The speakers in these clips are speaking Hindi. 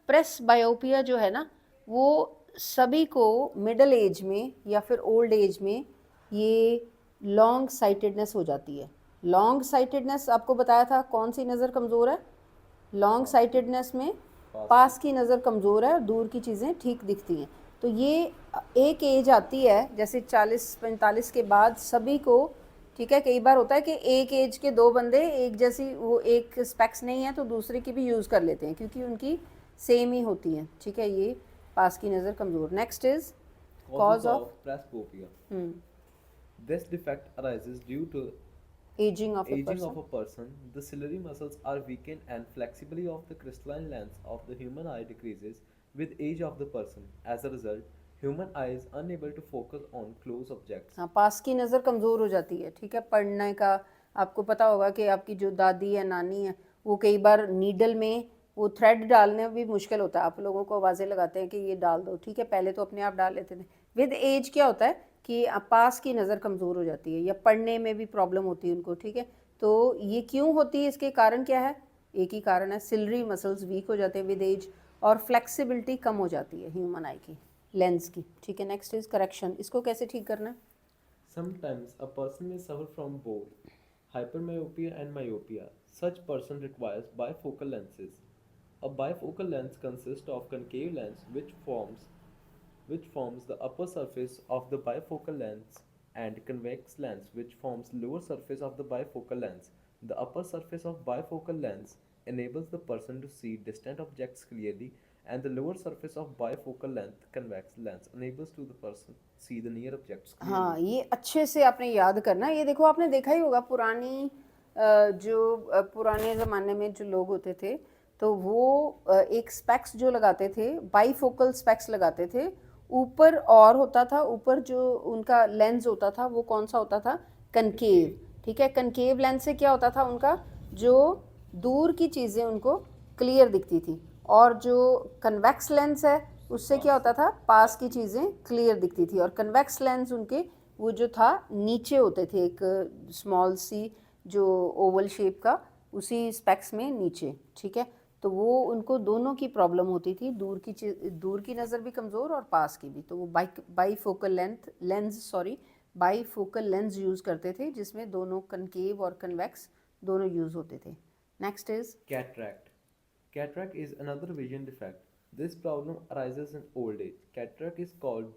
प्रेस बायोपिया जो है ना, वो सभी को मिडल एज में या फिर ओल्ड एज में ये लॉन्ग साइटेडनेस हो जाती है। लॉन्ग साइटेडनेस आपको बताया था कौन सी नज़र कमज़ोर है? लॉन्ग पास की। साइटेडनेस में पास की। पास की नज़र कमज़ोर है और दूर की चीज़ें ठीक दिखती हैं। तो ये एक एज आती है जैसे 40-45 के बाद सभी को, ठीक है। कई बार होता है कि एक एज के दो बंदे एक जैसी, वो एक स्पेक्स नहीं है तो दूसरे की भी यूज़ कर लेते हैं क्योंकि उनकी सेम ही होती हैं, ठीक है। ये पास की नज़र कमज़ोर। Next is Causes cause of of presbyopia. This defect arises due to ageing of A aging of person. a person. The ciliary muscles are weakened and flexibility of the crystalline lens of the human eye decreases with age of the person. As a result, human eye is unable to focus on close objects. हाँ, पास की नज़र कमज़ोर हो जाती है, ठीक है। पढ़ने का आपको पता होगा कि आपकी जो दादी है, नानी है, वो कई बार नीडल में वो थ्रेड डालने में भी मुश्किल होता है। आप लोगों को आवाज़ें लगाते हैं कि ये डाल दो, ठीक है। पहले तो अपने आप डाल लेते थे। विद एज क्या होता है कि पास की नज़र कमज़ोर हो जाती है या पढ़ने में भी प्रॉब्लम होती है उनको, ठीक है। तो ये क्यों होती है, इसके कारण क्या है? एक ही कारण है, सिलरी मसल्स वीक हो जाते हैं विद एज और फ्लेक्सिबिलिटी कम हो जाती है ह्यूमन आई की, लेंस की, ठीक है। Next is correction. इसको कैसे ठीक करना है? Sometimes a person may suffer from both hypermyopia and myopia. Such person requires bifocal lenses. A bifocal lens consists of concave lens which forms the upper surface of the bifocal lens and convex lens which forms lower surface of the bifocal lens. The upper surface of bifocal lens enables the person to see distant objects clearly and the lower surface of bifocal length convex lens enables to the person see the near objects clearly. हाँ, ये अच्छे से आपने याद करना है। ये देखो, आपने देखा ही होगा पुरानी पुराने ज़माने में जो लोग होते थे, तो वो एक स्पेक्स जो लगाते थे, बाईफोकल स्पेक्स लगाते थे। ऊपर और होता था, ऊपर जो उनका लेंस होता था वो कौन सा होता था? Concave. कनकेव, ठीक है। कनकेव लेंस से क्या होता था उनका, जो दूर की चीज़ें उनको क्लियर दिखती थी, और जो कन्वेक्स लेंस है उससे क्या Pass होता की. था? पास की चीज़ें क्लियर दिखती थी। और कन्वेक्स लेंस उनके वो जो था नीचे होते थे, एक स्मॉल सी जो ओवल शेप का, उसी स्पेक्स में नीचे, ठीक है। तो वो उनको दोनों की प्रॉब्लम होती थी, दूर की नज़र भी कमज़ोर और पास की भी। तो वो by focal lens sorry by focal lens use करते थे जिसमें दोनों कनकेव और कन्वेक्स दोनों यूज़ होते थे। Next is Cataract. Cataract is another vision defect. This problem arises in old age. Cataract is called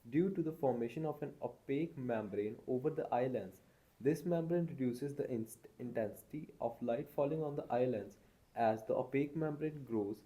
due to the formation of an opaque membrane over the eye lens. This membrane reduces the intensity of light falling on the eye lens. As the opaque membrane grows,